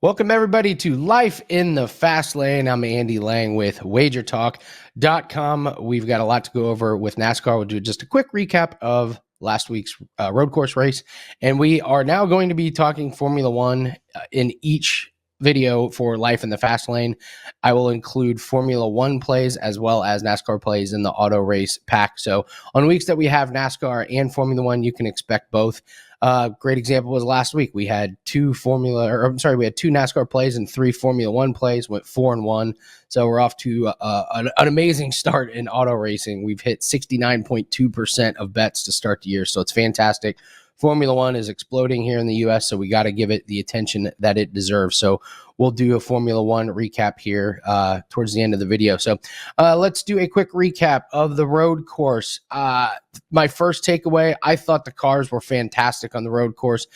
Welcome, everybody, to Life in the Fast Lane. I'm Andy Lang with WagerTalk.com. We've got a lot to go over with NASCAR. We'll do just a quick recap of last week's road course race. And we are now going to be talking Formula One in each video for Life in the Fast Lane. I will include Formula One plays as well as NASCAR plays in the auto race pack. So on weeks that we have NASCAR and Formula One, you can expect both. Great example was last week. We had two NASCAR plays and 3 Formula One plays, went 4-1. So we're off to an amazing start in auto racing. We've hit 69.2% of bets to start the year. So it's fantastic. Formula One is exploding here in the U.S., so we got to give it the attention that it deserves. So we'll do a Formula One recap here towards the end of the video. So let's do a quick recap of the road course. My first takeaway, I thought the cars were fantastic on the road course.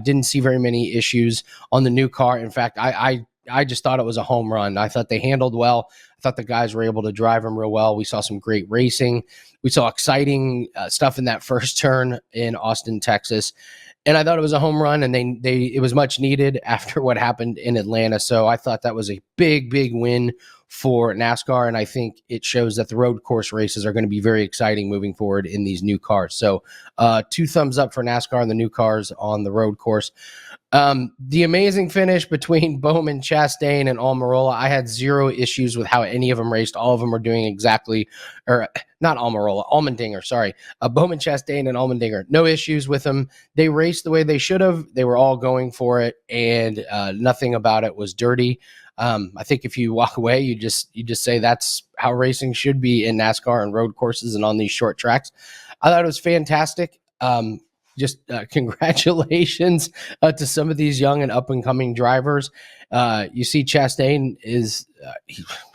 Didn't see very many issues on the new car. In fact, I just thought it was a home run. I thought they handled well. I thought the guys were able to drive them real well. We saw some great racing. We saw exciting stuff in that first turn in Austin, Texas. And I thought it was a home run, and it was much needed after what happened in Atlanta. So I thought that was a big, big win for NASCAR, and I think it shows that the road course races are going to be very exciting moving forward in these new cars. So 2 thumbs up for NASCAR and the new cars on the road course. The amazing finish between Bowman, Chastain, and Almirola. I had 0 issues with how any of them raced. All of them are doing exactly, or not Almirola, Allmendinger, sorry. Bowman, Chastain, and Allmendinger. No issues with them. They raced the way they should have. They were all going for it, and nothing about it was dirty. I think if you walk away, you just say that's how racing should be in NASCAR and road courses and on these short tracks. I thought it was fantastic. Congratulations to some of these young and up and coming drivers. You see, Chastain is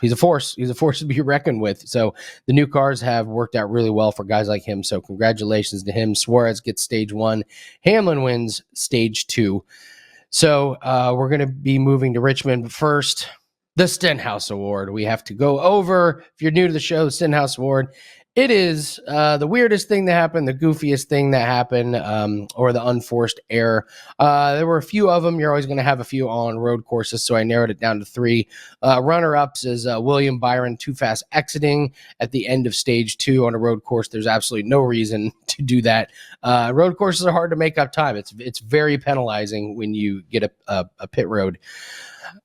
he's a force. He's a force to be reckoned with. So the new cars have worked out really well for guys like him. So congratulations to him. Suarez gets stage 1. Hamlin wins stage 2. So we're going to be moving to Richmond. But first, the Stenhouse Award. We have to go over, if you're new to the show, the Stenhouse Award. It is the weirdest thing that happened, the goofiest thing that happened, or the unforced error. There were a few of them. You're always going to have a few on road courses, so I narrowed it down to 3. Runner-ups is William Byron too fast exiting at the end of stage 2 on a road course. There's absolutely no reason to do that. Road courses are hard to make up time. It's very penalizing when you get a pit road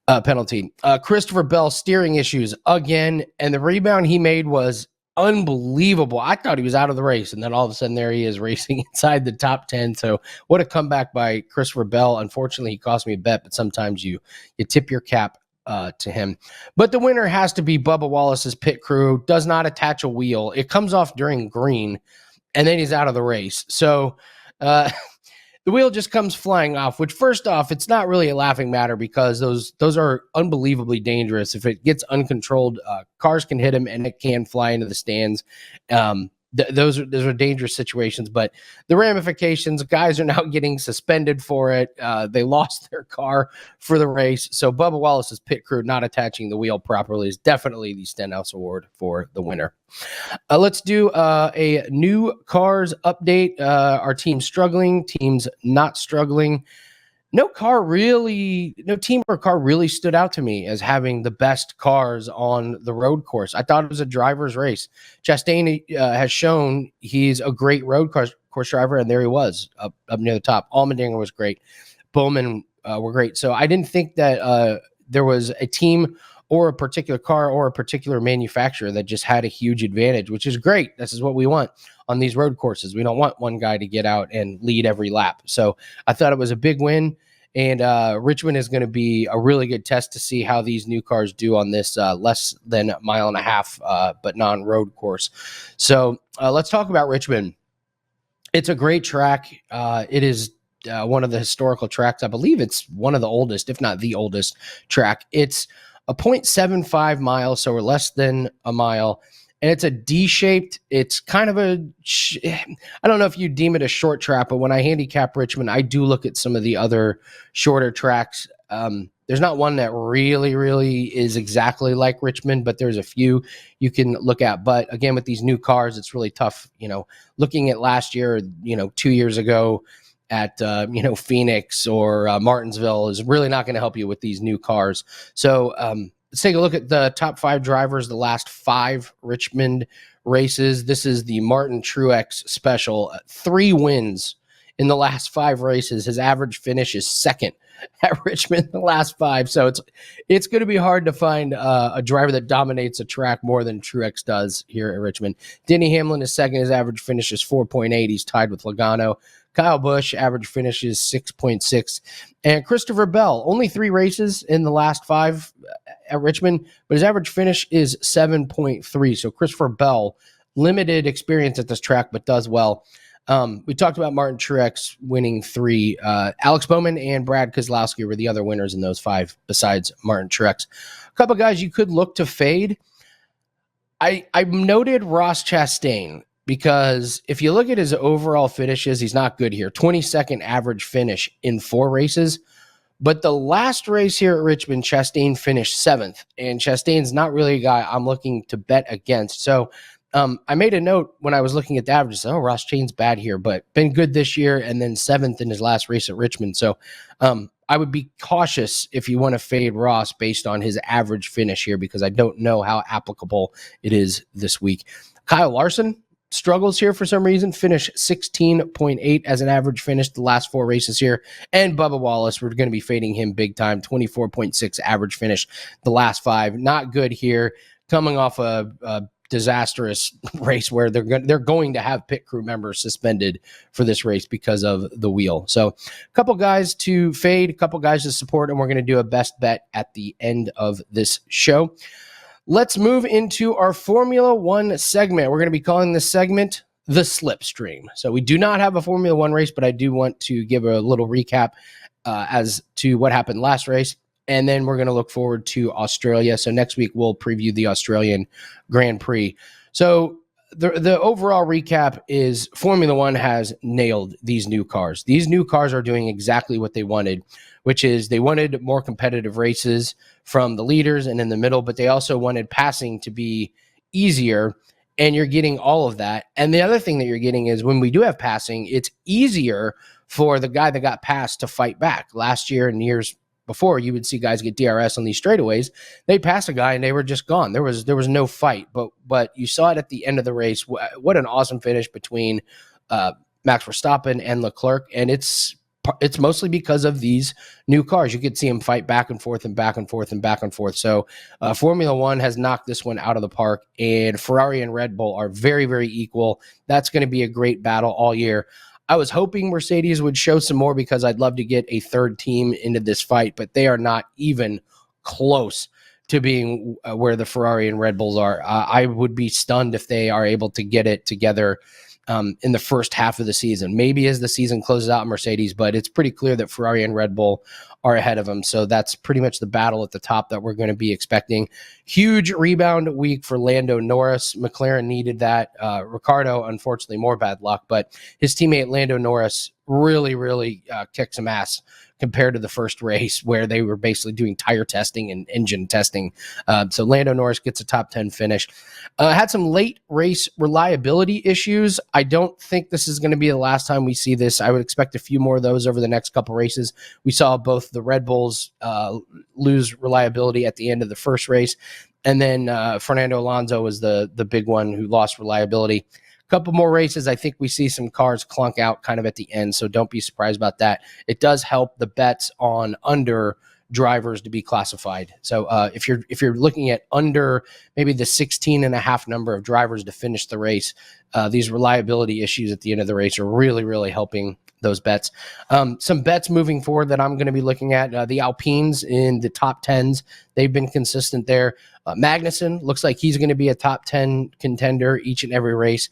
penalty. Christopher Bell steering issues again, and the rebound he made was unbelievable. I thought he was out of the race, and then all of a sudden there he is racing inside the top 10. So what a comeback by Christopher Bell. Unfortunately, he cost me a bet, but sometimes you tip your cap to him. But the winner has to be Bubba Wallace's pit crew. Does not attach a wheel. It comes off during green, and then he's out of the race. So the wheel just comes flying off, which first off, it's not really a laughing matter because those are unbelievably dangerous. If it gets uncontrolled, cars can hit him and it can fly into the stands. Those are dangerous situations, but the ramifications, guys are now getting suspended for it. They lost their car for the race. So Bubba Wallace's pit crew not attaching the wheel properly is definitely the Stenhouse Award for the winner. Let's do a new cars update. Our team's struggling, team's not struggling. No team or car really stood out to me as having the best cars on the road course. I thought it was a driver's race. Chastain has shown he's a great road course driver, and there he was up near the top. Allmendinger was great. Bowman were great. So I didn't think that there was a team or a particular car or a particular manufacturer that just had a huge advantage, which is great. This is what we want on these road courses. We don't want one guy to get out and lead every lap. So I thought it was a big win. And Richmond is going to be a really good test to see how these new cars do on this less than a mile and a half, but non-road course. So let's talk about Richmond. It's a great track. It is one of the historical tracks. I believe it's one of the oldest, if not the oldest track. It's a 0.75 miles, so we're less than a mile. And it's a D-shaped. It's kind of I don't know if you deem it a short track, but when I handicap Richmond, I do look at some of the other shorter tracks. There's not one that really, really is exactly like Richmond, but there's a few you can look at. But again, with these new cars, it's really tough. Looking at last year, 2 years ago, at Phoenix or Martinsville is really not going to help you with these new cars. So let's take a look at the top 5 drivers the last 5 Richmond races. This is the Martin Truex special. 3 wins in the last 5 races. His average finish is second at Richmond the last 5. So it's going to be hard to find a driver that dominates a track more than Truex does here at Richmond. Denny Hamlin is second. His average finish is 4.8. He's tied with Logano. Kyle Busch, average finish is 6.6. And Christopher Bell, only 3 races in the last 5 at Richmond, but his average finish is 7.3. So Christopher Bell, limited experience at this track, but does well. We talked about Martin Truex winning 3. Alex Bowman and Brad Keselowski were the other winners in those 5 besides Martin Truex. A couple guys you could look to fade. I noted Ross Chastain because if you look at his overall finishes, he's not good here. 22nd average finish in 4 races. But the last race here at Richmond, Chastain finished 7th. And Chastain's not really a guy I'm looking to bet against. So I made a note when I was looking at the averages. Oh, Ross Chain's bad here, but been good this year and then 7th in his last race at Richmond. So I would be cautious if you want to fade Ross based on his average finish here because I don't know how applicable it is this week. Kyle Larson struggles here for some reason, finished 16.8 as an average finish the last 4 races here. And Bubba Wallace, we're going to be fading him big time, 24.6 average finish the last 5. Not good here, coming off a disastrous race where they're going to have pit crew members suspended for this race because of the wheel. So a couple guys to fade, a couple guys to support, and we're going to do a best bet at the end of this show. Let's move into our Formula One segment. We're going to be calling this segment the Slipstream. So we do not have a Formula One race, but I do want to give a little recap as to what happened last race. And then we're going to look forward to Australia. So next week, we'll preview the Australian Grand Prix. So the overall recap is Formula One has nailed these new cars. These new cars are doing exactly what they wanted, which is they wanted more competitive races from the leaders and in the middle, but they also wanted passing to be easier, and you're getting all of that. And the other thing that you're getting is when we do have passing, it's easier for the guy that got passed to fight back. Last year and years before, you would see guys get DRS on these straightaways. They passed a guy and they were just gone. There was no fight, but you saw it at the end of the race. What an awesome finish between Max Verstappen and Leclerc, and it's mostly because of these new cars. You could see them fight back and forth and back and forth and back and forth. So Formula One has knocked this one out of the park, and Ferrari and Red Bull are very, very equal. That's going to be a great battle all year. I was hoping Mercedes would show some more because I'd love to get a third team into this fight, but they are not even close to being where the Ferrari and Red Bulls are. I would be stunned if they are able to get it together in the first half of the season. Maybe as the season closes out, Mercedes, but it's pretty clear that Ferrari and Red Bull are ahead of them. So that's pretty much the battle at the top that we're going to be expecting. Huge rebound week for Lando Norris. McLaren needed that. Ricciardo, unfortunately, more bad luck, but his teammate Lando Norris really kicked some ass compared to the first race where they were basically doing tire testing and engine testing. So Lando Norris gets a top 10 finish. Had some late race reliability issues. I don't think this is going to be the last time we see this. I would expect a few more of those over the next couple races. We saw both the Red Bulls lose reliability at the end of the first race, and then Fernando Alonso was the big one who lost reliability. Couple more races, I think we see some cars clunk out kind of at the end, so don't be surprised about that. It does help the bets on under drivers to be classified. So if you're looking at under maybe the 16 and a half number of drivers to finish the race, these reliability issues at the end of the race are really helping those bets. Some bets moving forward that I'm going to be looking at, the Alpines in the top 10s. They've been consistent there. Magnussen looks like he's going to be a top 10 contender each and every race.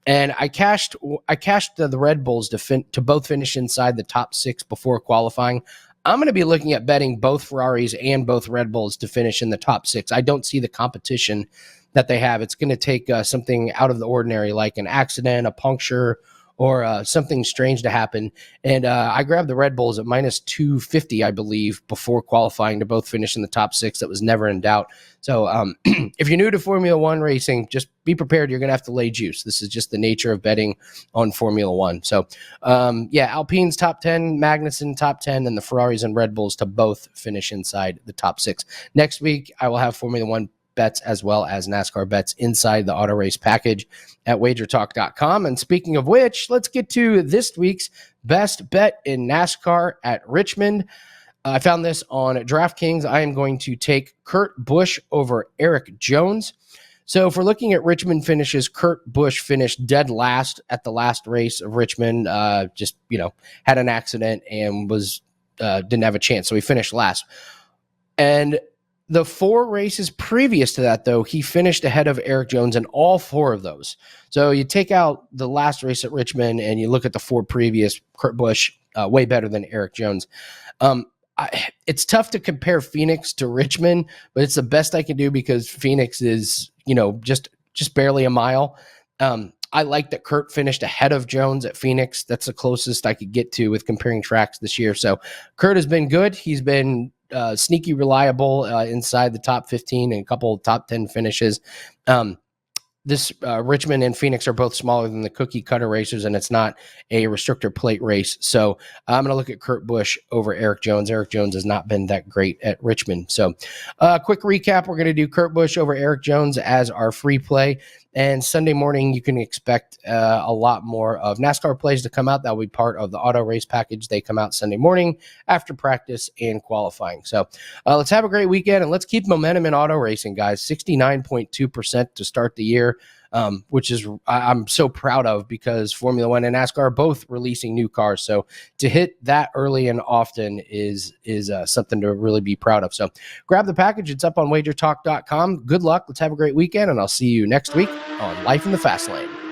And I cashed the Red Bulls to both finish inside the top 6 before qualifying. I'm going to be looking at betting both Ferraris and both Red Bulls to finish in the top 6. I don't see the competition that they have. It's going to take something out of the ordinary, like an accident, a puncture, or something strange to happen. And I grabbed the Red Bulls at minus 250, I believe, before qualifying to both finish in the top 6. That was never in doubt. So if you're new to Formula One racing, just be prepared. You're going to have to lay juice. This is just the nature of betting on Formula One. So, Alpine's top 10, Magnussen top 10, and the Ferraris and Red Bulls to both finish inside the top 6. Next week, I will have Formula One bets as well as NASCAR bets inside the auto race package at WagerTalk.com. And speaking of which, let's get to this week's best bet in NASCAR at Richmond. I found this on DraftKings. I am going to take Kurt Busch over Eric Jones. So if we're looking at Richmond finishes, Kurt Busch finished dead last at the last race of Richmond. Had an accident and didn't have a chance. So he finished last. And the 4 races previous to that, though, he finished ahead of Eric Jones in all 4 of those. So you take out the last race at Richmond and you look at the 4 previous, Kurt Busch, way better than Eric Jones. It's tough to compare Phoenix to Richmond, but it's the best I can do because Phoenix is, just barely a mile. I like that Kurt finished ahead of Jones at Phoenix. That's the closest I could get to with comparing tracks this year. So Kurt has been good. He's been sneaky reliable inside the top 15 and a couple of top 10 finishes. This Richmond and Phoenix are both smaller than the cookie cutter racers, and it's not a restrictor plate race. So I'm going to look at Kurt Busch over Eric Jones. Eric Jones has not been that great at Richmond. So quick recap, we're going to do Kurt Busch over Eric Jones as our free play. And Sunday morning, you can expect a lot more of NASCAR plays to come out. That will be part of the auto race package. They come out Sunday morning after practice and qualifying. So let's have a great weekend, and let's keep momentum in auto racing, guys. 69.2% to start the year, which is I'm so proud of because Formula One and NASCAR are both releasing new cars. So to hit that early and often is something to really be proud of. So grab the package. It's up on WagerTalk.com. Good luck. Let's have a great weekend, and I'll see you next week on Life in the Fast Lane.